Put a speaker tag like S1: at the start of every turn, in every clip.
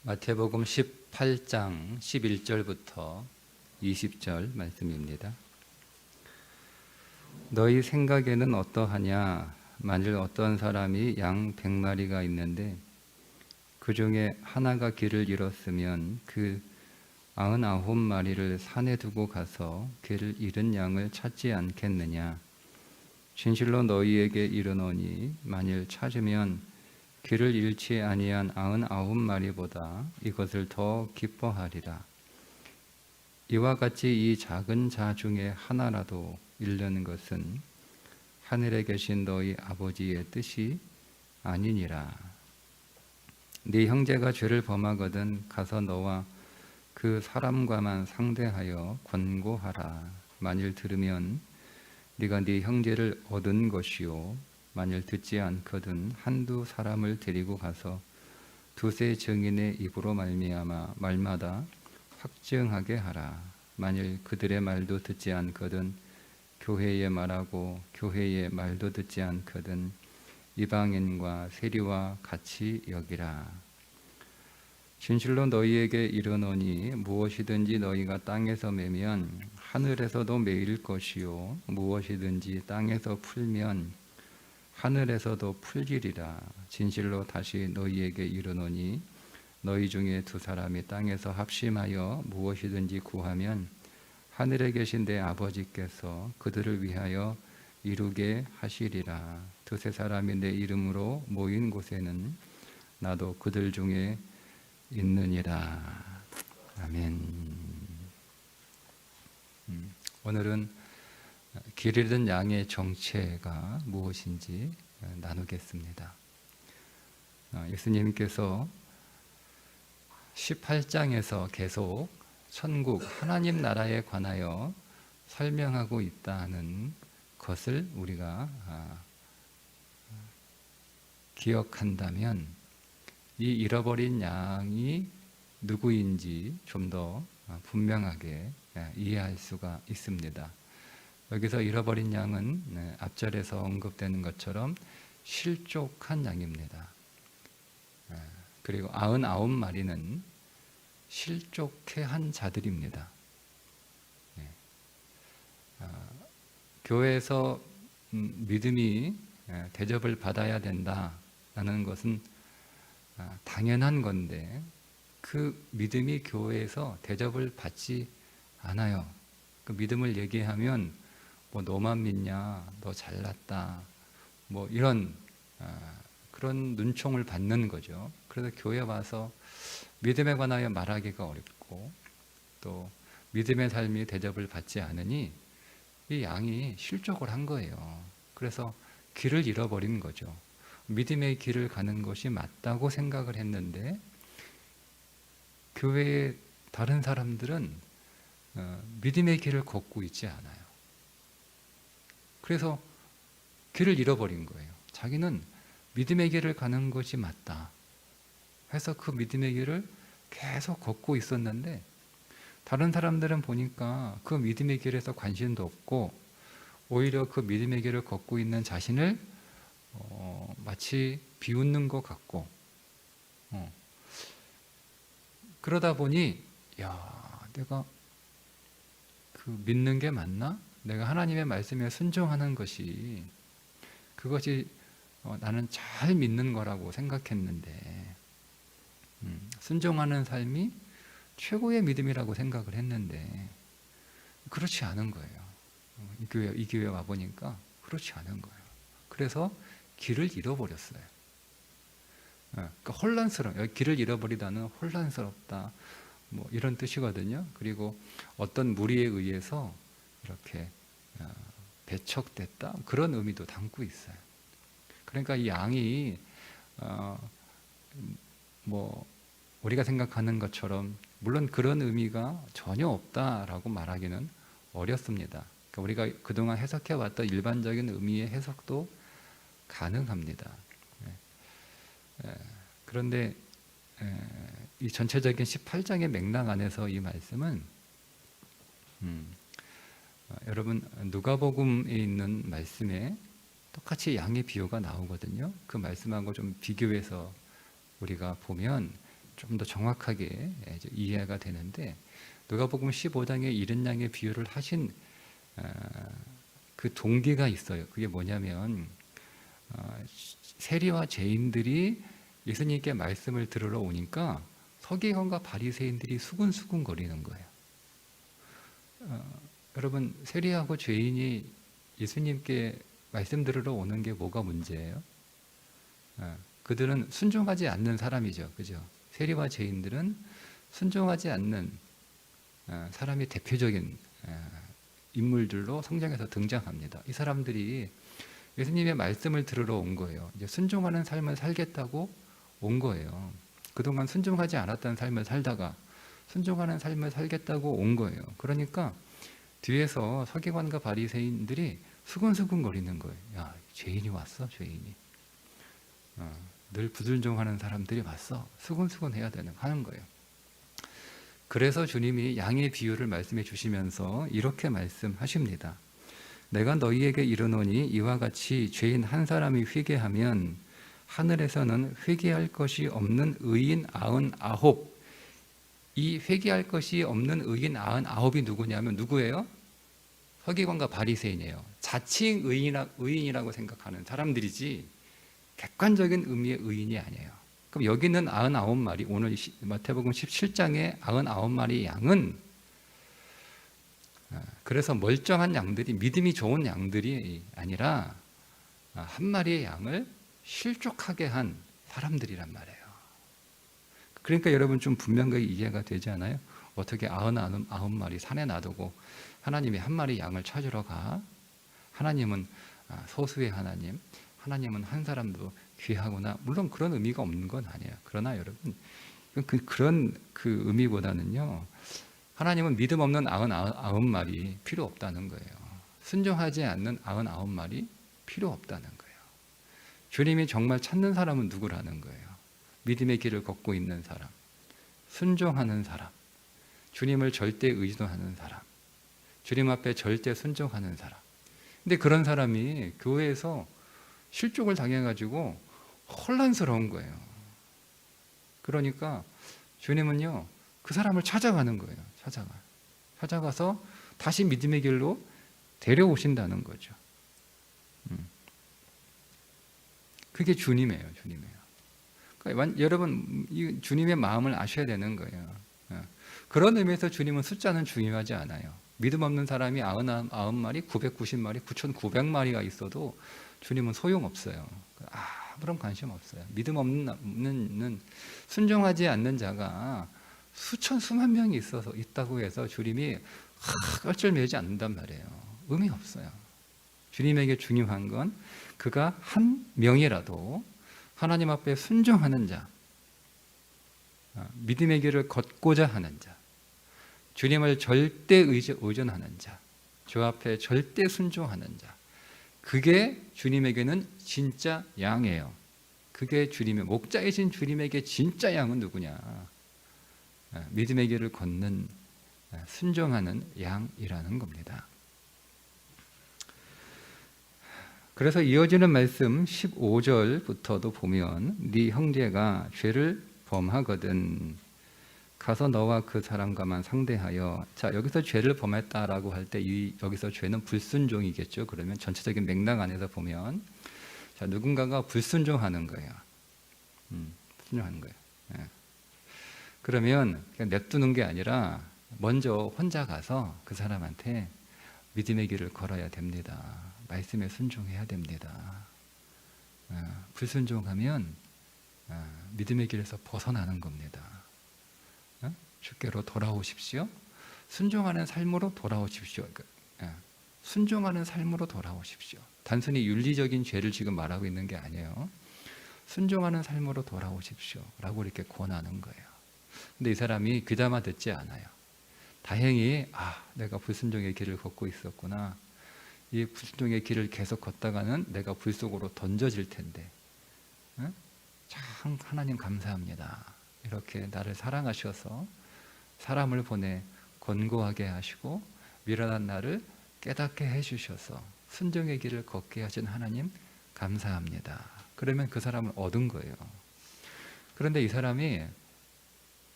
S1: 마태복음 18장 11절부터 20절 말씀입니다. 너희 생각에는 어떠하냐? 만일 어떤 사람이 양 100마리가 있는데 그 중에 하나가 길을 잃었으면 그 99마리를 산에 두고 가서 길을 잃은 양을 찾지 않겠느냐? 진실로 너희에게 이르노니 만일 찾으면 길을 잃지 아니한 99마리보다 이것을 더 기뻐하리라. 이와 같이 이 작은 자 중에 하나라도 잃는 것은 하늘에 계신 너희 아버지의 뜻이 아니니라. 네 형제가 죄를 범하거든 가서 너와 그 사람과만 상대하여 권고하라. 만일 들으면 네가 네 형제를 얻은 것이요 만일 듣지 않거든 한두 사람을 데리고 가서 두세 증인의 입으로 말미암아 말마다 확증하게 하라. 만일 그들의 말도 듣지 않거든 교회에 말하고 교회의 말도 듣지 않거든 이방인과 세리와 같이 여기라. 진실로 너희에게 이르노니 무엇이든지 너희가 땅에서 매면 하늘에서도 매일 것이요 무엇이든지 땅에서 풀면 하늘에서도 풀리리라. 진실로 다시 너희에게 이르노니 너희 중에 두 사람이 땅에서 합심하여 무엇이든지 구하면 하늘에 계신 내 아버지께서 그들을 위하여 이루게 하시리라. 두세 사람이 내 이름으로 모인 곳에는 나도 그들 중에 있느니라. 아멘. 오늘은 길 잃은 양의 정체가 무엇인지 나누겠습니다. 예수님께서 18장에서 계속 천국 하나님 나라에 관하여 설명하고 있다는 것을 우리가 기억한다면 이 잃어버린 양이 누구인지 좀 더 분명하게 이해할 수가 있습니다. 여기서 잃어버린 양은 앞절에서 언급되는 것처럼 실족한 양입니다. 그리고 99마리는 실족해 자들입니다. 교회에서 믿음이 대접을 받아야 된다는 것은 당연한 건데 그 믿음이 교회에서 대접을 받지 않아요. 그 믿음을 얘기하면 뭐 너만 믿냐, 너 잘났다, 뭐 이런 그런 눈총을 받는 거죠. 그래서 교회 와서 믿음에 관하여 말하기가 어렵고 또 믿음의 삶이 대접을 받지 않으니 이 양이 실족을 한 거예요. 그래서 길을 잃어버린 거죠. 믿음의 길을 가는 것이 맞다고 생각을 했는데 교회의 다른 사람들은 믿음의 길을 걷고 있지 않아요. 그래서 길을 잃어버린 거예요. 자기는 믿음의 길을 가는 것이 맞다 해서 그 믿음의 길을 계속 걷고 있었는데 다른 사람들은 보니까 그 믿음의 길에서 관심도 없고 오히려 그 믿음의 길을 걷고 있는 자신을 마치 비웃는 것 같고 그러다 보니 내가 그 믿는 게 맞나? 내가 하나님의 말씀에 순종하는 것이 그것이 나는 잘 믿는 거라고 생각했는데 순종하는 삶이 최고의 믿음이라고 생각을 했는데 그렇지 않은 거예요. 이 교회 와보니까 그렇지 않은 거예요. 그래서 길을 잃어버렸어요. 그러니까 혼란스러워. 길을 잃어버리다는 혼란스럽다 뭐 이런 뜻이거든요. 그리고 어떤 무리에 의해서 이렇게 배척됐다 그런 의미도 담고 있어요. 그러니까 이 양이 뭐 우리가 생각하는 것처럼 물론 그런 의미가 전혀 없다라고 말하기는 어렵습니다. 그러니까 우리가 그동안 해석해왔던 일반적인 의미의 해석도 가능합니다. 그런데 이 전체적인 18장의 맥락 안에서 이 말씀은 여러분 누가복음에 있는 말씀에 똑같이 양의 비유가 나오거든요. 그 말씀하고 좀 비교해서 우리가 보면 좀 더 정확하게 이제 이해가 되는데, 누가복음 15장에 이른 양의 비유를 하신 그 동기가 있어요. 그게 뭐냐면 세리와 죄인들이 예수님께 말씀을 들으러 오니까 서기관과 바리새인들이 수군수군 거리는 거예요. 여러분, 세리하고 죄인이 예수님께 말씀 들으러 오는 게 뭐가 문제예요? 그들은 순종하지 않는 사람이죠. 그죠? 세리와 죄인들은 순종하지 않는 사람이 대표적인 인물들로 성경에서 등장합니다. 이 사람들이 예수님의 말씀을 들으러 온 거예요. 이제 순종하는 삶을 살겠다고 온 거예요. 그동안 순종하지 않았던 삶을 살다가 순종하는 삶을 살겠다고 온 거예요. 그러니까 뒤에서 서기관과 바리새인들이 수근수근 거리는 거예요. 야, 죄인이 왔어, 죄인이. 늘 부순종하는 사람들이 왔어. 수근수근 해야 하는 거예요. 그래서 주님이 양의 비유를 말씀해 주시면서 이렇게 말씀하십니다. 내가 너희에게 이르노니 이와 같이 죄인 한 사람이 회개하면 하늘에서는 회개할 것이 없는 의인 99, 이 회개할 것이 없는 의인 99이 누구냐면 누구예요? 서기관과 바리새인이에요. 자칭 의인이라고 생각하는 사람들이지 객관적인 의미의 의인이 아니에요. 그럼 여기 있는 99마리, 오늘 마태복음 17장의 99마리 양은 그래서 멀쩡한 양들이, 믿음이 좋은 양들이 아니라 한 마리의 양을 실족하게 한 사람들이란 말이에요. 그러니까 여러분 좀 분명하게 이해가 되지 않아요? 어떻게 99마리 산에 놔두고 하나님이 한 마리 양을 찾으러 가? 하나님은 소수의 하나님, 하나님은 한 사람도 귀하구나. 물론 그런 의미가 없는 건 아니에요. 그러나 여러분, 그런 그 의미보다는요, 하나님은 믿음 없는 99마리 필요 없다는 거예요. 순종하지 않는 99마리 필요 없다는 거예요. 주님이 정말 찾는 사람은 누구라는 거예요? 믿음의 길을 걷고 있는 사람, 순종하는 사람, 주님을 절대 의존하는 사람, 주님 앞에 절대 순종하는 사람. 근데 그런 사람이 교회에서 실족을 당해가지고 혼란스러운 거예요. 그러니까 주님은요, 그 사람을 찾아가는 거예요. 찾아가서 다시 믿음의 길로 데려오신다는 거죠. 그게 주님이에요. 그러니까 여러분, 이 주님의 마음을 아셔야 되는 거예요. 그런 의미에서 주님은 숫자는 중요하지 않아요. 믿음 없는 사람이 99마리, 990마리, 9,900마리가 있어도 주님은 소용없어요. 아무런 관심 없어요. 믿음 없는, 순종하지 않는 자가 수천, 수만 명이 있다고 해서 주님이 껄쩔매지 않는단 말이에요. 의미 없어요. 주님에게 중요한 건 그가 한 명이라도 하나님 앞에 순종하는 자, 믿음의 길을 걷고자 하는 자, 주님을 절대 의존하는 자, 주 앞에 절대 순종하는 자, 그게 주님에게는 진짜 양이에요. 그게 주님의 목자이신 주님에게 진짜 양은 누구냐? 믿음의 길을 걷는, 순종하는 양이라는 겁니다. 그래서 이어지는 말씀 15절부터도 보면 네 형제가 죄를 범하거든 가서 너와 그 사람과만 상대하여. 자, 여기서 죄를 범했다라고 할 때 여기서 죄는 불순종이겠죠. 그러면 전체적인 맥락 안에서 보면 자, 누군가가 불순종하는 거예요. 불순종하는 거예요. 예. 그러면 그냥 냅두는 게 아니라 먼저 혼자 가서 그 사람한테 믿음의 길을 걸어야 됩니다. 말씀에 순종해야 됩니다. 불순종하면 믿음의 길에서 벗어나는 겁니다. 주께로 돌아오십시오. 순종하는 삶으로 돌아오십시오. 순종하는 삶으로 돌아오십시오. 단순히 윤리적인 죄를 지금 말하고 있는 게 아니에요. 순종하는 삶으로 돌아오십시오 라고 이렇게 권하는 거예요. 근데 이 사람이 귀담아 듣지 않아요. 다행히 내가 불순종의 길을 걷고 있었구나. 이 불순종의 길을 계속 걷다가는 내가 불 속으로 던져질 텐데 참 하나님 감사합니다. 이렇게 나를 사랑하셔서 사람을 보내 권고하게 하시고 미련한 나를 깨닫게 해주셔서 순종의 길을 걷게 하신 하나님 감사합니다. 그러면 그 사람을 얻은 거예요. 그런데 이 사람이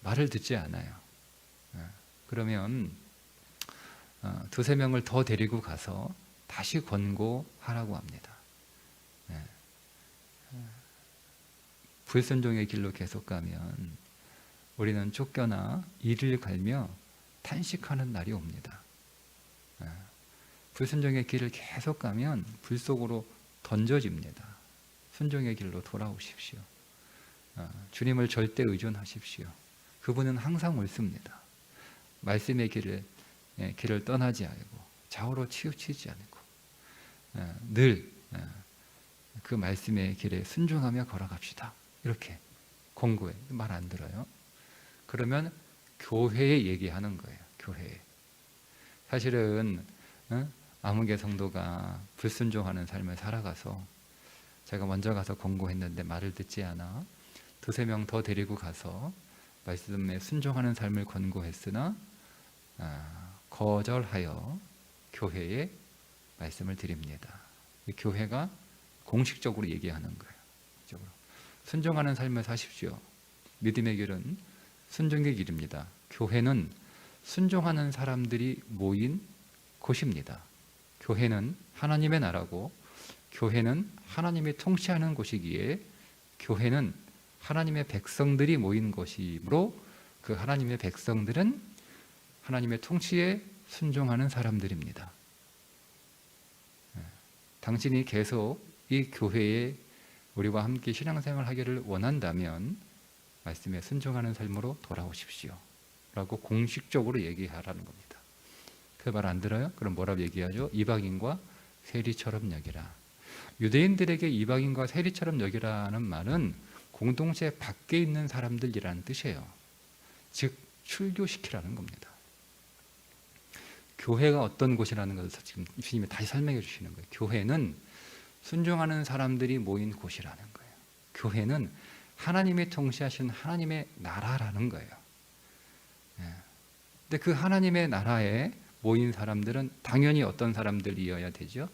S1: 말을 듣지 않아요. 그러면 두세 명을 더 데리고 가서 다시 권고하라고 합니다. 불순종의 길로 계속 가면 우리는 쫓겨나 이를 갈며 탄식하는 날이 옵니다. 불순종의 길을 계속 가면 불 속으로 던져집니다. 순종의 길로 돌아오십시오. 주님을 절대 의존하십시오. 그분은 항상 옳습니다. 말씀의 길을 떠나지 않고 좌우로 치우치지 않고 늘 그 말씀의 길에 순종하며 걸어갑시다. 이렇게 공고해. 말 안 들어요. 그러면 교회에 얘기하는 거예요. 교회에. 사실은 아무개 성도가 불순종하는 삶을 살아가서 제가 먼저 가서 권고했는데 말을 듣지 않아 두세 명 더 데리고 가서 말씀에 순종하는 삶을 권고했으나 거절하여 교회에 말씀을 드립니다. 교회가 공식적으로 얘기하는 거예요. 순종하는 삶을 사십시오. 믿음의 길은 순종의 길입니다. 교회는 순종하는 사람들이 모인 곳입니다. 교회는 하나님의 나라고 교회는 하나님이 통치하는 곳이기에 교회는 하나님의 백성들이 모인 것이므로 그 하나님의 백성들은 하나님의 통치에 순종하는 사람들입니다. 당신이 계속 이 교회에 우리와 함께 신앙생활 하기를 원한다면 말씀에 순종하는 삶으로 돌아오십시오 라고 공식적으로 얘기하라는 겁니다. 그 말 안 들어요? 그럼 뭐라고 얘기하죠? 이방인과 세리처럼 여기라. 유대인들에게 이방인과 세리처럼 여기라는 말은 공동체 밖에 있는 사람들이라는 뜻이에요. 즉 출교시키라는 겁니다. 교회가 어떤 곳이라는 것을 지금 주님이 다시 설명해 주시는 거예요. 교회는 순종하는 사람들이 모인 곳이라는 거예요. 교회는 하나님이 통치하신 하나님의 나라라는 거예요. 근데 그 하나님의 나라에 모인 사람들은 당연히 어떤 사람들이어야 되죠?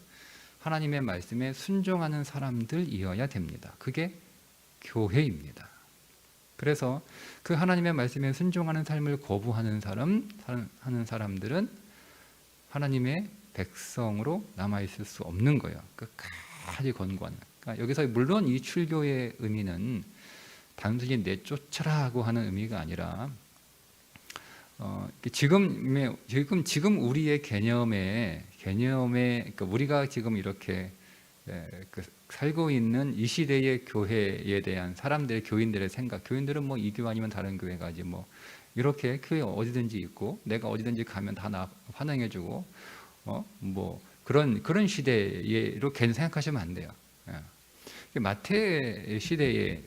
S1: 하나님의 말씀에 순종하는 사람들이어야 됩니다. 그게 교회입니다. 그래서 그 하나님의 말씀에 순종하는 삶을 거부하는 하는 사람들은 하나님의 백성으로 남아있을 수 없는 거예요. 끝까지 권고하는. 그러니까 여기서 물론 이 출교의 의미는 단순히 내쫓으라 하고 하는 의미가 아니라 지금 우리의 개념에 그러니까 우리가 지금 이렇게 살고 있는 이 시대의 교회에 대한 사람들의 교인들의 생각, 교인들은 뭐 이 교회 아니면 다른 교회 가지 뭐 이렇게 교회 어디든지 있고 내가 어디든지 가면 다 나 환영해주고 뭐 그런 시대로 괜히 생각하시면 안 돼요. 마태 시대에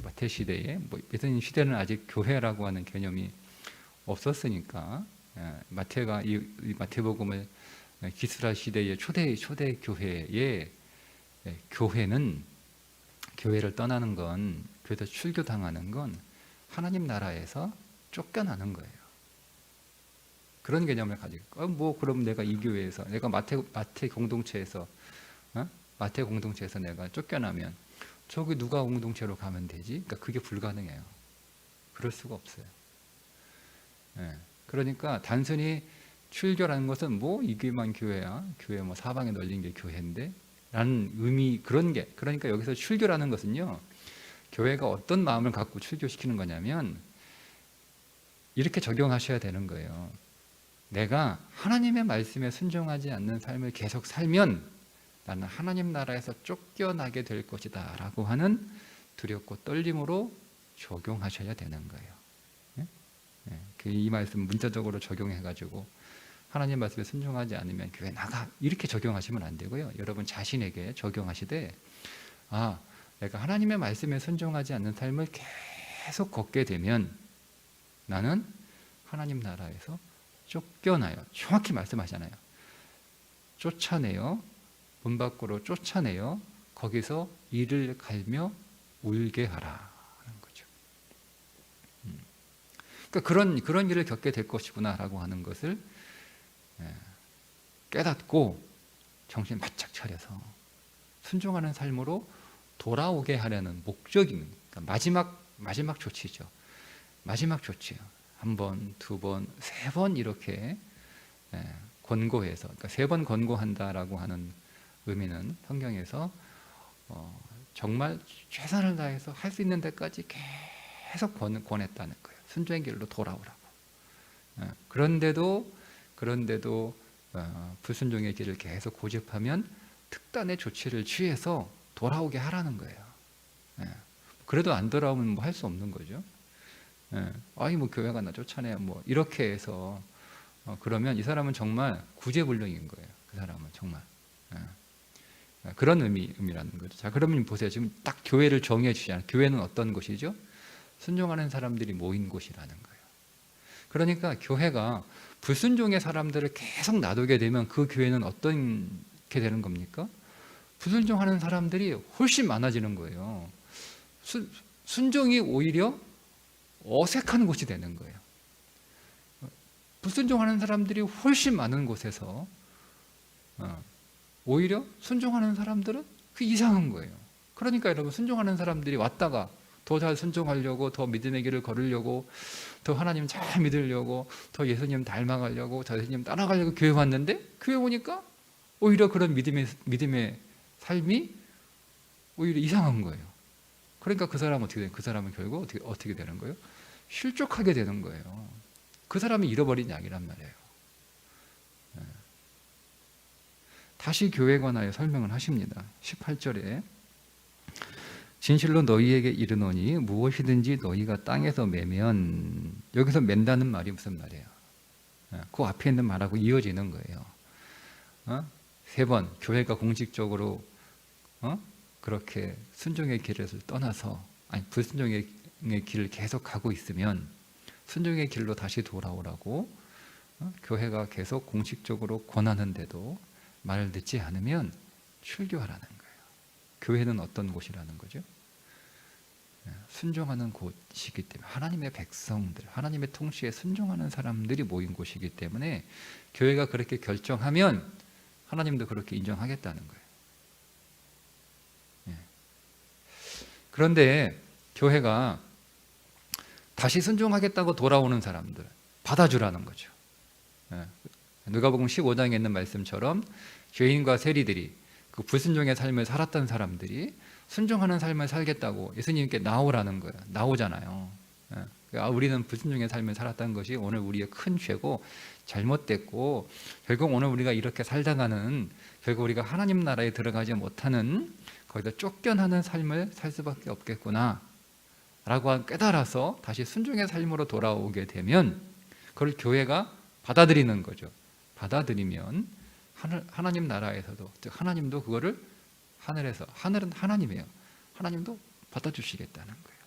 S1: 뭐 예수님 시대는 아직 교회라고 하는 개념이 없었으니까 마태가 이 마태복음을 기스라 시대의 초대 교회의 교회는 교회를 떠나는 건 교회에서 출교당하는 건 하나님 나라에서 쫓겨나는 거예요. 그런 개념을 가지고 뭐 그럼 내가 이 교회에서 내가 마태 공동체에서 내가 쫓겨나면 저기 누가 공동체로 가면 되지? 그러니까 그게 불가능해요. 그럴 수가 없어요. 그러니까 단순히 출교라는 것은 뭐 이 교회만 교회야, 교회 뭐 사방에 널린 게 교회인데 라는 의미 그러니까 여기서 출교라는 것은요, 교회가 어떤 마음을 갖고 출교시키는 거냐면 이렇게 적용하셔야 되는 거예요. 내가 하나님의 말씀에 순종하지 않는 삶을 계속 살면 나는 하나님 나라에서 쫓겨나게 될 것이다 라고 하는 두렵고 떨림으로 적용하셔야 되는 거예요. 이 말씀 문자적으로 적용해가지고 하나님 말씀에 순종하지 않으면 교회 나가 이렇게 적용하시면 안 되고요. 여러분 자신에게 적용하시되 내가 하나님의 말씀에 순종하지 않는 삶을 계속 걷게 되면 나는 하나님 나라에서 쫓겨나요. 정확히 말씀하잖아요. 쫓아내요. 문 밖으로 쫓아내요. 거기서 이를 갈며 울게 하라 하는 거죠. 그러니까 그런 일을 겪게 될 것이구나라고 하는 것을 깨닫고 정신 바짝 차려서 순종하는 삶으로 돌아오게 하려는 목적입니다. 그러니까 마지막 조치죠. 마지막 조치예요. 한 번, 두 번, 세 번 이렇게 권고해서, 그러니까 세 번 권고한다라고 하는 의미는 성경에서 정말 최선을 다해서 할 수 있는 데까지 계속 권했다는 거예요. 순종의 길로 돌아오라고. 그런데도 불순종의 길을 계속 고집하면 특단의 조치를 취해서 돌아오게 하라는 거예요. 그래도 안 돌아오면 뭐 할 수 없는 거죠. 아니 뭐 교회가 나 쫓아내요 뭐 이렇게 해서 그러면 이 사람은 정말 구제불능인 거예요. 그 사람은 정말 그런 의미라는 거죠. 자, 그러면 보세요. 지금 딱 교회를 정해 주잖아요. 교회는 어떤 곳이죠? 순종하는 사람들이 모인 곳이라는 거예요. 그러니까 교회가 불순종의 사람들을 계속 놔두게 되면 그 교회는 어떻게 되는 겁니까? 불순종하는 사람들이 훨씬 많아지는 거예요. 순종이 오히려 어색한 곳이 되는 거예요. 불순종하는 사람들이 훨씬 많은 곳에서 오히려 순종하는 사람들은 그 이상한 거예요. 그러니까 여러분 순종하는 사람들이 왔다가 더 잘 순종하려고, 더 믿음의 길을 걸으려고, 더 하나님 잘 믿으려고, 더 예수님 닮아가려고, 더 예수님 따라가려고 교회 왔는데 교회 오니까 오히려 그런 믿음의 삶이 오히려 이상한 거예요. 그러니까 그 사람은 어떻게 돼요? 그 사람은 결국 어떻게 되는 거예요? 실족하게 되는 거예요. 그 사람이 잃어버린 양이란 말이에요. 다시 교회에 관하여 설명을 하십니다. 18절에 진실로 너희에게 이르노니 무엇이든지 너희가 땅에서 매면, 여기서 맨다는 말이 무슨 말이에요? 그 앞에 있는 말하고 이어지는 거예요. 세 번 교회가 공식적으로 그렇게 순종의 길을 떠나서 불순종의 길을 계속 가고 있으면 순종의 길로 다시 돌아오라고 교회가 계속 공식적으로 권하는데도 말을 듣지 않으면 출교하라는 거예요. 교회는 어떤 곳이라는 거죠? 순종하는 곳이기 때문에, 하나님의 백성들, 하나님의 통치에 순종하는 사람들이 모인 곳이기 때문에 교회가 그렇게 결정하면 하나님도 그렇게 인정하겠다는 거예요. 그런데 교회가 다시 순종하겠다고 돌아오는 사람들 받아주라는 거죠. 누가복음 15장에 있는 말씀처럼 죄인과 세리들이 그 불순종의 삶을 살았던 사람들이 순종하는 삶을 살겠다고 예수님께 나오라는 거예요. 나오잖아요. 우리는 불순종의 삶을 살았다는 것이 오늘 우리의 큰 죄고 잘못됐고 결국 오늘 우리가 이렇게 살다가는 결국 우리가 하나님 나라에 들어가지 못하는 거기다 쫓겨나는 삶을 살 수밖에 없겠구나 라고 깨달아서 다시 순종의 삶으로 돌아오게 되면 그걸 교회가 받아들이는 거죠. 받아들이면 하나님 나라에서도, 즉 하나님도 그거를 하늘은 하나님이에요. 하나님도 받아주시겠다는 거예요.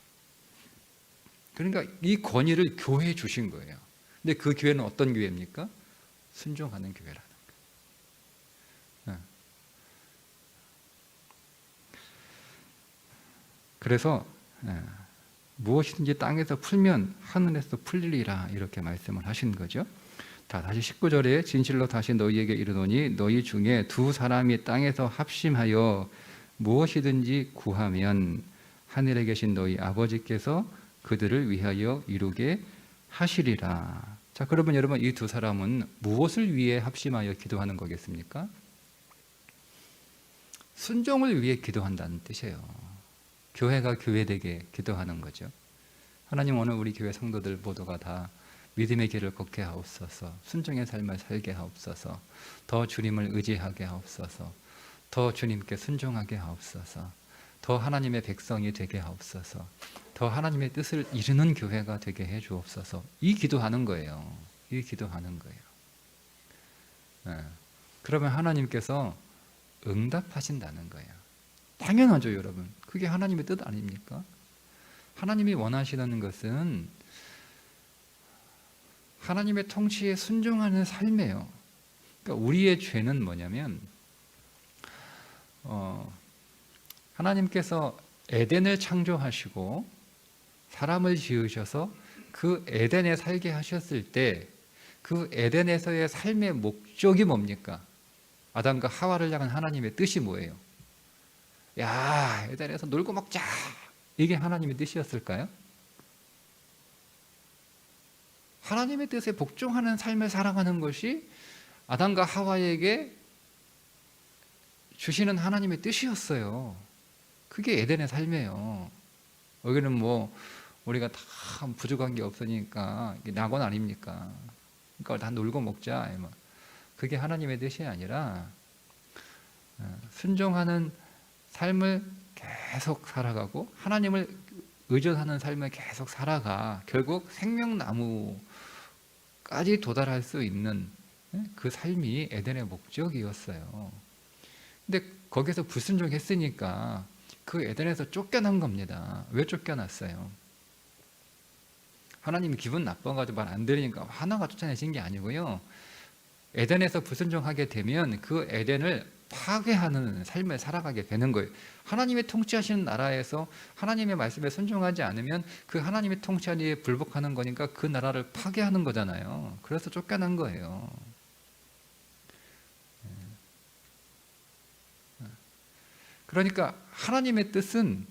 S1: 그러니까 이 권위를 교회에 주신 거예요. 근데 그 교회는 어떤 교회입니까? 순종하는 교회라는 거예요. 그래서 무엇이든지 땅에서 풀면 하늘에서 풀리리라 이렇게 말씀을 하신 거죠. 다시 19절에 진실로 다시 너희에게 이르노니 너희 중에 두 사람이 땅에서 합심하여 무엇이든지 구하면 하늘에 계신 너희 아버지께서 그들을 위하여 이루게 하시리라. 자, 그러면 여러분 이 두 사람은 무엇을 위해 합심하여 기도하는 거겠습니까? 순종을 위해 기도한다는 뜻이에요. 교회가 교회되게 기도하는 거죠. 하나님 오늘 우리 교회 성도들 모두가 다 믿음의 길을 걷게 하옵소서, 순종의 삶을 살게 하옵소서, 더 주님을 의지하게 하옵소서, 더 주님께 순종하게 하옵소서, 더 하나님의 백성이 되게 하옵소서, 더 하나님의 뜻을 이루는 교회가 되게 해 주옵소서. 이 기도하는 거예요. 이 기도하는 거예요. 그러면 하나님께서 응답하신다는 거예요. 당연하죠, 여러분. 그게 하나님의 뜻 아닙니까? 하나님이 원하시는 것은 하나님의 통치에 순종하는 삶이에요. 그러니까 우리의 죄는 뭐냐면 하나님께서 에덴을 창조하시고 사람을 지으셔서 그 에덴에 살게 하셨을 때 그 에덴에서의 삶의 목적이 뭡니까? 아담과 하와를 향한 하나님의 뜻이 뭐예요? 야, 에덴에서 놀고 먹자. 이게 하나님의 뜻이었을까요? 하나님의 뜻에 복종하는 삶을 살아가는 것이 아담과 하와에게 주시는 하나님의 뜻이었어요. 그게 에덴의 삶이에요. 여기는 뭐 우리가 다 부족한 게 없으니까 낙원 아닙니까? 그러니까 다 놀고 먹자. 그게 하나님의 뜻이 아니라 순종하는 삶을 계속 살아가고 하나님을 의존하는 삶을 계속 살아가 결국 생명나무까지 도달할 수 있는 그 삶이 에덴의 목적이었어요. 근데 거기서 불순종했으니까 그 에덴에서 쫓겨난 겁니다. 왜 쫓겨났어요? 하나님이 기분 나빠가지고 말 안 들으니까 화나가 쫓아내신 게 아니고요. 에덴에서 불순종하게 되면 그 에덴을 파괴하는 삶을 살아가게 되는 거예요. 하나님의 통치하시는 나라에서 하나님의 말씀에 순종하지 않으면 그 하나님의 통치하기에 불복하는 거니까 그 나라를 파괴하는 거잖아요. 그래서 쫓겨난 거예요. 그러니까 하나님의 뜻은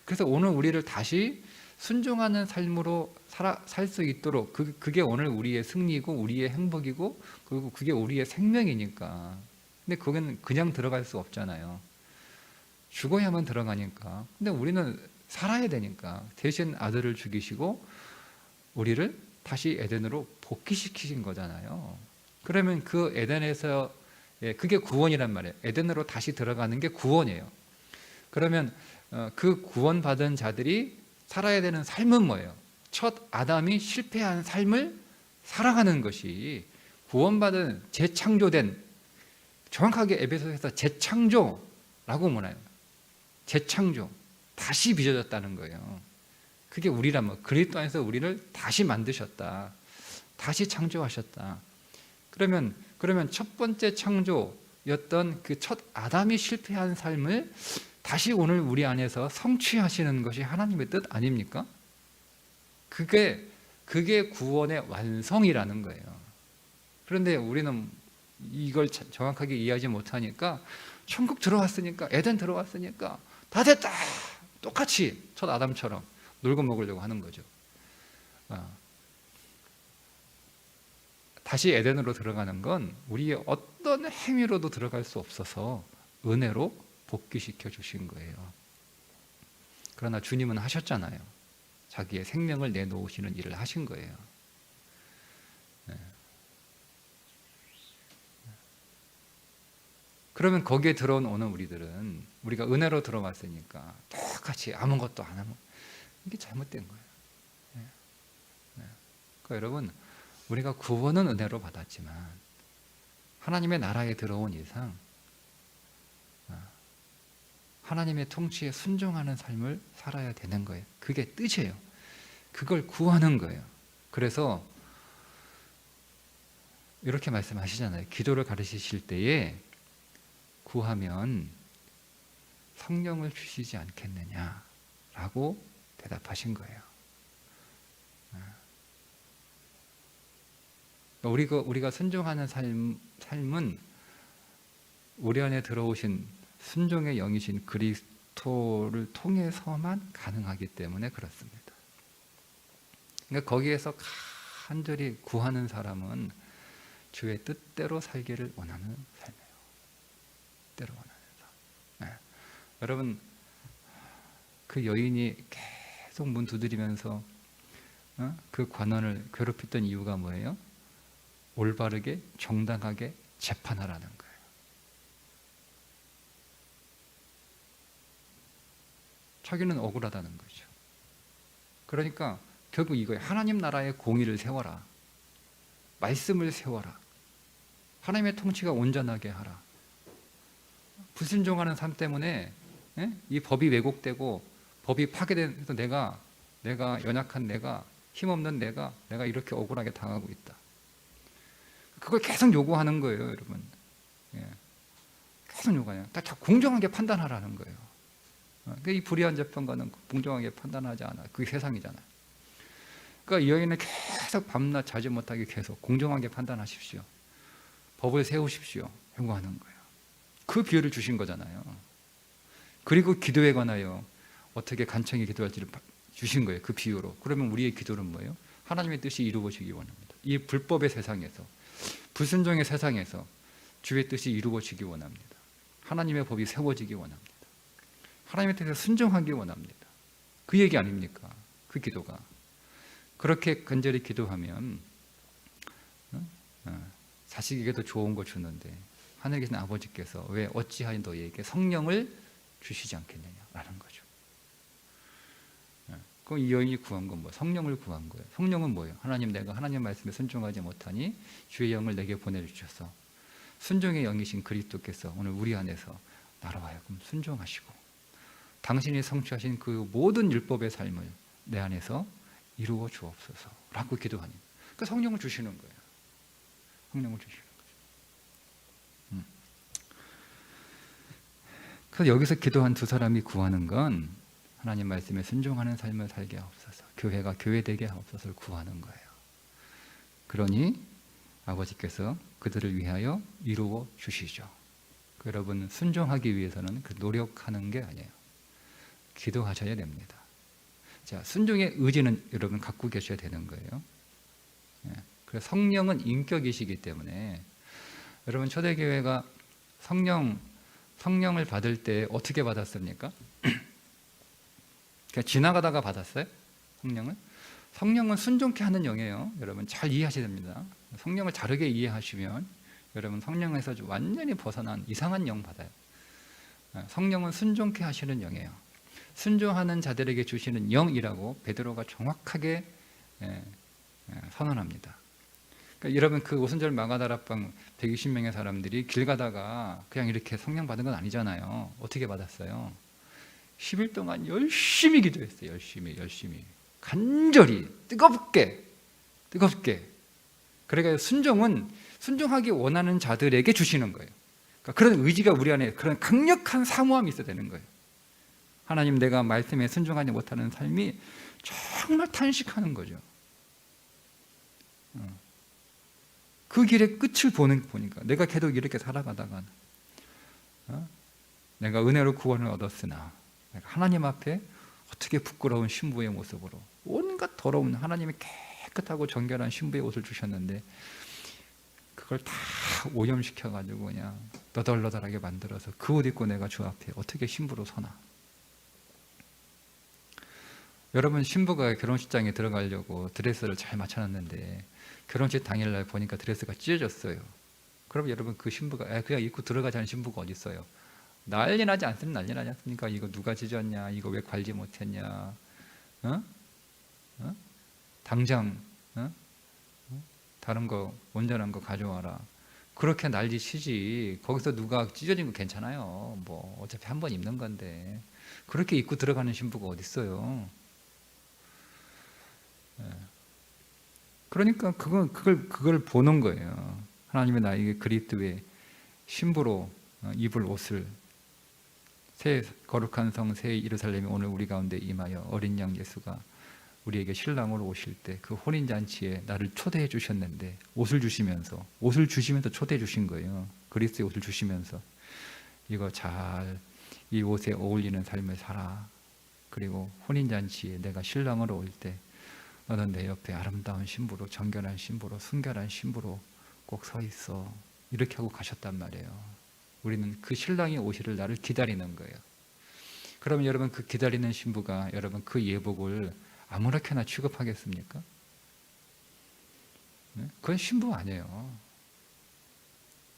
S1: 그래서 오늘 우리를 다시 순종하는 삶으로 살 수 있도록 그게 오늘 우리의 승리고 우리의 행복이고 그리고 그게 우리의 생명이니까. 근데 거기는 그냥 들어갈 수 없잖아요. 죽어야만 들어가니까. 근데 우리는 살아야 되니까 대신 아들을 죽이시고 우리를 다시 에덴으로 복귀시키신 거잖아요. 그러면 그 에덴에서 그게 구원이란 말이에요. 에덴으로 다시 들어가는 게 구원이에요. 그러면 그 구원받은 자들이 살아야 되는 삶은 뭐예요? 첫 아담이 실패한 삶을 살아가는 것이 구원받은 재창조된, 정확하게 에베소서에서 재창조라고 뭐나요? 재창조, 다시 빚어졌다는 거예요. 그게 우리라면 그리스도 안에서 우리를 다시 만드셨다, 다시 창조하셨다. 그러면 첫 번째 창조였던 그 첫 아담이 실패한 삶을 다시 오늘 우리 안에서 성취하시는 것이 하나님의 뜻 아닙니까? 그게 구원의 완성이라는 거예요. 그런데 우리는 이걸 정확하게 이해하지 못하니까 천국 들어왔으니까, 에덴 들어왔으니까 다 됐다, 똑같이 첫 아담처럼 놀고 먹으려고 하는 거죠. 다시 에덴으로 들어가는 건 우리의 어떤 행위로도 들어갈 수 없어서 은혜로 복귀시켜 주신 거예요. 그러나 주님은 하셨잖아요. 자기의 생명을 내놓으시는 일을 하신 거예요. 그러면 거기에 들어온 오늘 우리들은 우리가 은혜로 들어왔으니까 똑같이 아무것도 안 하면 이게 잘못된 거예요. 그러니까 여러분, 우리가 구원은 은혜로 받았지만 하나님의 나라에 들어온 이상 하나님의 통치에 순종하는 삶을 살아야 되는 거예요. 그게 뜻이에요. 그걸 구하는 거예요. 그래서 이렇게 말씀하시잖아요. 기도를 가르치실 때에 구하면 성령을 주시지 않겠느냐라고 대답하신 거예요. 우리가 순종하는 삶은 우리 안에 들어오신 순종의 영이신 그리스도를 통해서만 가능하기 때문에 그렇습니다. 그러니까 거기에서 간절히 구하는 사람은 주의 뜻대로 살기를 원하는 삶이에요. 뜻대로 원하는 삶. 여러분, 그 여인이 계속 문 두드리면서 그 관원을 괴롭혔던 이유가 뭐예요? 올바르게 정당하게 재판하라는 거예요. 자기는 억울하다는 거죠. 그러니까 결국 이거예요. 하나님 나라의 공의를 세워라. 말씀을 세워라. 하나님의 통치가 온전하게 하라. 불순종하는 삶 때문에 이 법이 왜곡되고 법이 파괴돼서 내가 연약한 내가, 힘없는 내가 이렇게 억울하게 당하고 있다. 그걸 계속 요구하는 거예요, 여러분. 계속 요구해요. 다 공정하게 판단하라는 거예요. 이 불의한 재판관은 공정하게 판단하지 않아. 그게 세상이잖아요. 그러니까 이 여인은 계속 밤낮 자지 못하게 계속 공정하게 판단하십시오. 법을 세우십시오. 요구하는 거예요. 그 비유를 주신 거잖아요. 그리고 기도에 관하여 어떻게 간청히 기도할지를 주신 거예요. 그 비유로. 그러면 우리의 기도는 뭐예요? 하나님의 뜻이 이루어지기 원합니다. 이 불법의 세상에서, 불순종의 세상에서 주의 뜻이 이루어지기 원합니다. 하나님의 법이 세워지기 원합니다. 하나님의 뜻에 순종하기 원합니다. 그 얘기 아닙니까? 그 기도가. 그렇게 간절히 기도하면 자식에게도 좋은 거 주는데 하늘에 계신 아버지께서 왜 어찌하여 너희에게 성령을 주시지 않겠느냐라는 거죠. 그럼 이 여인이 구한 건 뭐? 성령을 구한 거예요. 성령은 뭐예요? 하나님, 내가 하나님 말씀에 순종하지 못하니 주의 영을 내게 보내주셔서 순종의 영이신 그리스도께서 오늘 우리 안에서 나로 하여금 순종하시고 당신이 성취하신 그 모든 율법의 삶을 내 안에서 이루어 주옵소서라고 기도하니 그 성령을 주시는 거예요. 성령을 주시는 거죠. 그래서 여기서 기도한 두 사람이 구하는 건 하나님 말씀에 순종하는 삶을 살게 하옵소서, 교회가 교회되게 하옵소서를 구하는 거예요. 그러니 아버지께서 그들을 위하여 이루어 주시죠. 여러분, 순종하기 위해서는 그 노력하는 게 아니에요. 기도하셔야 됩니다. 자, 순종의 의지는 여러분 갖고 계셔야 되는 거예요. 그래서 성령은 인격이시기 때문에 여러분, 초대교회가 성령을 받을 때 어떻게 받았습니까? 그냥 지나가다가 받았어요? 성령은 순종케 하는 영이에요. 여러분 잘 이해하셔야 됩니다. 성령을 다르게 이해하시면 여러분 성령에서 완전히 벗어난 이상한 영 받아요. 성령은 순종케 하시는 영이에요. 순종하는 자들에게 주시는 영이라고 베드로가 정확하게 선언합니다. 그러니까 여러분, 그 오순절 마가다락방 120명의 사람들이 길 가다가 그냥 이렇게 성령 받은 건 아니잖아요. 어떻게 받았어요? 10일 동안 열심히 기도했어요. 열심히 간절히 뜨겁게. 그러니까 순종하기 원하는 자들에게 주시는 거예요. 그러니까 그런 의지가 우리 안에, 그런 강력한 사모함이 있어야 되는 거예요. 하나님, 내가 말씀에 순종하지 못하는 삶이 정말 탄식하는 거죠. 그 길의 끝을 보니까 내가 계속 이렇게 살아가다가 내가 은혜로 구원을 얻었으나 내가 하나님 앞에 어떻게 부끄러운 신부의 모습으로 온갖 더러운, 하나님이 깨끗하고 정결한 신부의 옷을 주셨는데 그걸 다 오염시켜가지고 그냥 너덜너덜하게 만들어서 그 옷 입고 내가 주 앞에 어떻게 신부로 서나. 여러분, 신부가 결혼식장에 들어가려고 드레스를 잘 맞춰놨는데 결혼식 당일날 보니까 드레스가 찢어졌어요. 그럼 여러분, 그 신부가 그냥 입고 들어가자는 신부가 어디 있어요? 난리 나지 않습니까? 이거 누가 찢었냐? 이거 왜 관리 못했냐? 당장 다른 거, 온전한 거 가져와라. 그렇게 난리 치지. 거기서 누가 찢어진 거 괜찮아요. 뭐 어차피 한 번 입는 건데. 그렇게 입고 들어가는 신부가 어디 있어요? 그러니까 그걸 보는 거예요. 하나님의 나에게 그리스도의 신부로 입을 옷을, 새 거룩한 성 새 예루살렘이 오늘 우리 가운데 임하여 어린 양 예수가 우리에게 신랑으로 오실 때 그 혼인잔치에 나를 초대해 주셨는데 옷을 주시면서 초대해 주신 거예요. 그리스도의 옷을 주시면서 이거 잘 이 옷에 어울리는 삶을 살아. 그리고 혼인잔치에 내가 신랑으로 올 때 너는 내 옆에 아름다운 신부로, 정결한 신부로, 순결한 신부로 꼭 서 있어. 이렇게 하고 가셨단 말이에요. 우리는 그 신랑이 오시를 나를 기다리는 거예요. 그러면 여러분, 그 기다리는 신부가 여러분 그 예복을 아무렇게나 취급하겠습니까? 그건 신부 아니에요.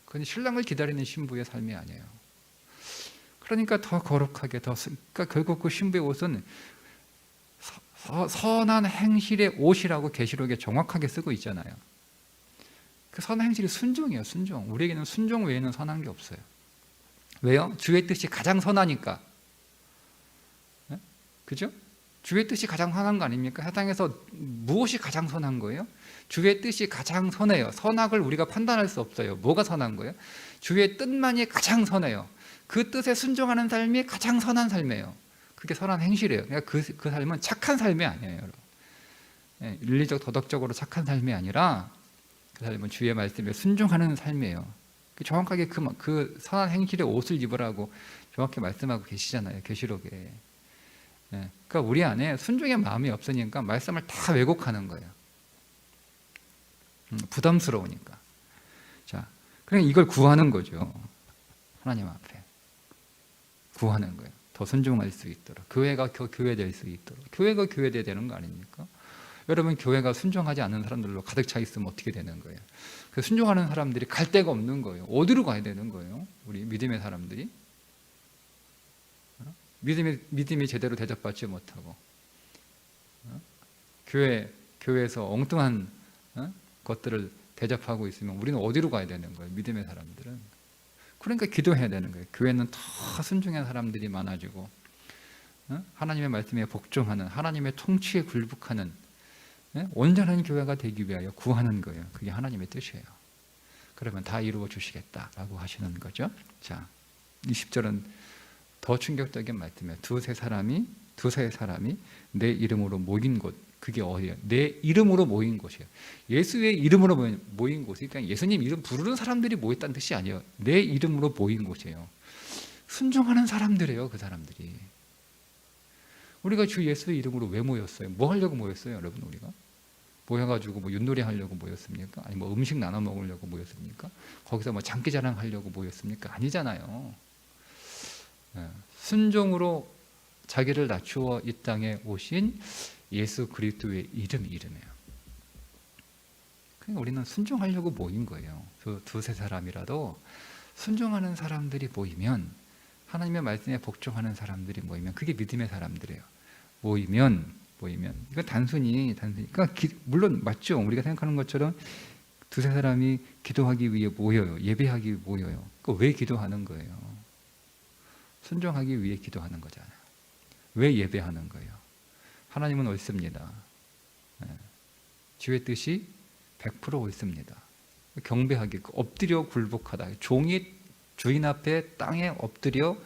S1: 그건 신랑을 기다리는 신부의 삶이 아니에요. 그러니까 더 거룩하게, 그러니까 결국 그 신부의 옷은 선한 행실의 옷이라고 계시록에 정확하게 쓰고 있잖아요. 그 선한 행실이 순종이에요. 순종. 우리에게는 순종 외에는 선한 게 없어요. 왜요? 주의 뜻이 가장 선하니까. 그죠? 주의 뜻이 가장 선한 거 아닙니까? 세상에서 무엇이 가장 선한 거예요? 주의 뜻이 가장 선해요. 선악을 우리가 판단할 수 없어요. 뭐가 선한 거예요? 주의 뜻만이 가장 선해요. 그 뜻에 순종하는 삶이 가장 선한 삶이에요. 그게 선한 행실이에요. 그러니까 그 삶은 착한 삶이 아니에요, 여러분. 윤리적, 도덕적으로 착한 삶이 아니라 그 삶은 주의 말씀에 순종하는 삶이에요. 정확하게 그 선한 행실의 옷을 입으라고 정확히 말씀하고 계시잖아요, 계시록에. 그러니까 우리 안에 순종의 마음이 없으니까 말씀을 다 왜곡하는 거예요. 부담스러우니까. 자, 그러니까 이걸 구하는 거죠. 하나님 앞에 구하는 거예요. 더 순종할 수 있도록, 교회가 교회될 수 있도록. 교회가 교회돼야 되는 거 아닙니까? 여러분, 교회가 순종하지 않는 사람들로 가득 차 있으면 어떻게 되는 거예요? 그 순종하는 사람들이 갈 데가 없는 거예요. 어디로 가야 되는 거예요? 우리 믿음의 사람들이 믿음이 제대로 대접받지 못하고 교회에서 엉뚱한 것들을 대접하고 있으면 우리는 어디로 가야 되는 거예요? 믿음의 사람들은. 그러니까 기도해야 되는 거예요. 교회는 더 순종한 사람들이 많아지고 하나님의 말씀에 복종하는, 하나님의 통치에 굴복하는 온전한 교회가 되기 위하여 구하는 거예요. 그게 하나님의 뜻이에요. 그러면 다 이루어 주시겠다라고 하시는 거죠. 자, 20절은 더 충격적인 말씀이에요. 두세 사람이 내 이름으로 모인 곳, 그게 어디예요? 내 이름으로 모인 곳이에요. 예수의 이름으로 모인 곳이, 그러니까 예수님 이름 부르는 사람들이 모였다는 뜻이 아니에요. 내 이름으로 모인 곳이에요. 순종하는 사람들이에요. 그 사람들이. 우리가 주 예수의 이름으로 왜 모였어요? 뭐 하려고 모였어요, 여러분? 우리가 모여가지고 뭐 윷놀이 하려고 모였습니까? 아니 뭐 음식 나눠 먹으려고 모였습니까? 거기서 뭐 장기자랑 하려고 모였습니까? 아니잖아요. 순종으로 자기를 낮추어 이 땅에 오신 예수 그리스도의 이름이에요. 그러니까 우리는 순종하려고 모인 거예요. 두세 사람이라도 순종하는 사람들이 모이면, 하나님의 말씀에 복종하는 사람들이 모이면 그게 믿음의 사람들이에요. 모이면 이건 단순히 그러니까 물론 맞죠. 우리가 생각하는 것처럼 두세 사람이 기도하기 위해 모여요. 예배하기 위해 모여요. 그러니까 왜 기도하는 거예요? 순종하기 위해 기도하는 거잖아요. 왜 예배하는 거예요? 하나님은 옳습니다. 주의 뜻이 100% 옳습니다. 경배하기, 엎드려 굴복하다. 종이 주인 앞에 땅에 엎드려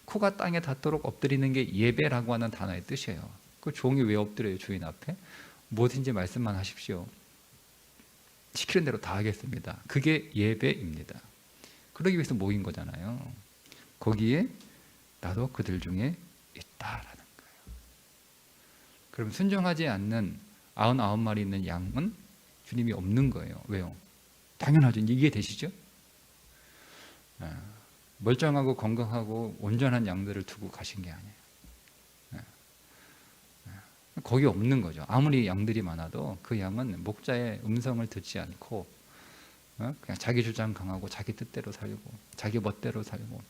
S1: 코가 땅에 닿도록 엎드리는 게 예배라고 하는 단어의 뜻이에요. 그 종이 왜 엎드려요? 주인 앞에 뭐든지 말씀만 하십시오. 시키는 대로 다 하겠습니다. 그게 예배입니다. 그러기 위해서 모인 거잖아요. 거기에 나도 그들 중에 있다라는 거예요. 그럼 순종하지 않는 99마리 있는 양은 주님이 없는 거예요. 왜요? 당연하죠. 이해되시죠? 멀쩡하고 건강하고 온전한 양들을 두고 가신 게 아니에요. 거기 없는 거죠. 아무리 양들이 많아도 그 양은 목자의 음성을 듣지 않고 그냥 자기 주장 강하고 자기 뜻대로 살고 자기 멋대로 살고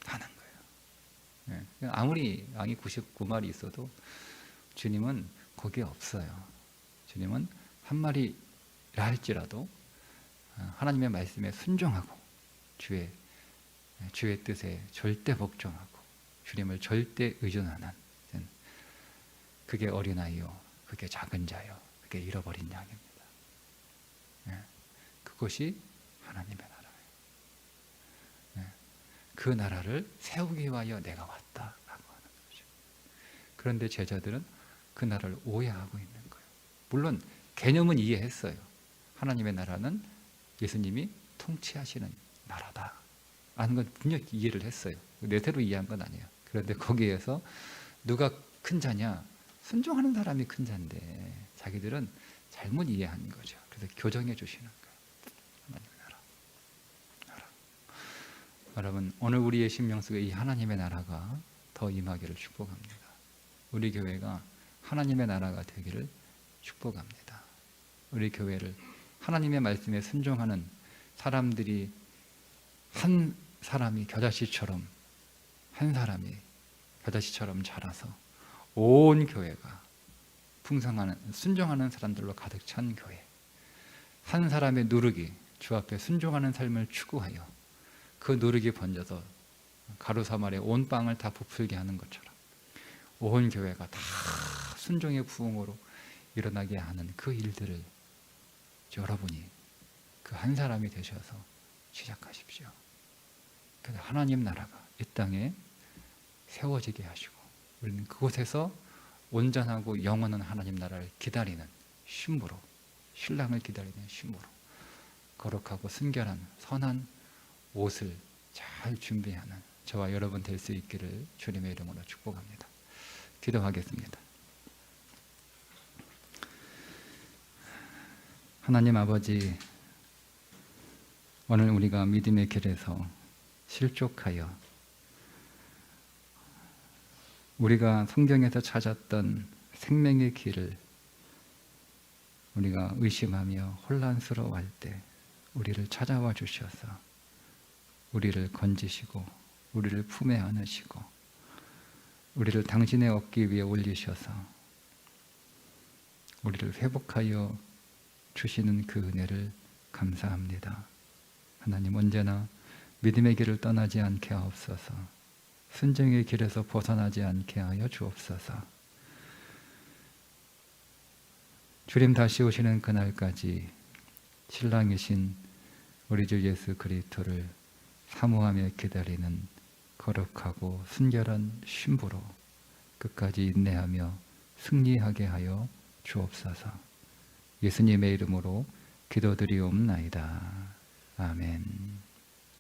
S1: 하는 거예요. 아무리 양이 99마리 있어도 주님은 거기에 없어요. 주님은 한 마리라 할지라도 하나님의 말씀에 순종하고 주의 뜻에 절대 복종하고 주님을 절대 의존하는, 그게 어린아이요, 그게 작은 자요, 그게 잃어버린 양입니다. 그것이 하나님의 나라예요. 그 나라를 세우기 위하여 내가 왔다라고 하는 거죠. 그런데 제자들은 그 나라를 오해하고 있는 거예요. 물론 개념은 이해했어요. 하나님의 나라는 예수님이 통치하시는 나라다 라는 건 분명히 이해를 했어요. 내세로 이해한 건 아니에요. 그런데 거기에서 누가 큰 자냐? 순종하는 사람이 큰 자인데 자기들은 잘못 이해한 거죠. 그래서 교정해 주시는 거예요. 하나님의 나라. 여러분, 오늘 우리의 심령 속에 이 하나님의 나라가 더 임하기를 축복합니다. 우리 교회가 하나님의 나라가 되기를 축복합니다. 우리 교회를 하나님의 말씀에 순종하는 사람들이, 한 사람이 겨자씨처럼 자라서 온 교회가 풍성하는, 순종하는 사람들로 가득 찬 교회, 한 사람의 누룩이 주 앞에 순종하는 삶을 추구하여 그 누룩이 번져서 가루사말에 온 빵을 다 부풀게 하는 것처럼 온 교회가 다 순종의 부흥으로 일어나게 하는 그 일들을 여러분이 그 한 사람이 되셔서 시작하십시오. 그래서 하나님 나라가 이 땅에 세워지게 하시고 우리는 그곳에서 온전하고 영원한 하나님 나라를 기다리는 신부로, 신랑을 기다리는 신부로 거룩하고 순결한 선한 옷을 잘 준비하는 저와 여러분 될 수 있기를 주님의 이름으로 축복합니다. 기도하겠습니다. 하나님 아버지, 오늘 우리가 믿음의 길에서 실족하여 우리가 성경에서 찾았던 생명의 길을 우리가 의심하며 혼란스러워할 때 우리를 찾아와 주셔서 우리를 건지시고 우리를 품에 안으시고 우리를 당신의 어깨 위에 올리셔서 우리를 회복하여 주시는 그 은혜를 감사합니다. 하나님, 언제나 믿음의 길을 떠나지 않게 하옵소서. 순종의 길에서 벗어나지 않게 하여 주옵소서. 주님 다시 오시는 그날까지 신랑이신 우리 주 예수 그리스도를 사모하며 기다리는 거룩하고 순결한 신부로 끝까지 인내하며 승리하게 하여 주옵소서. 예수님의 이름으로 기도드리옵나이다. 아멘.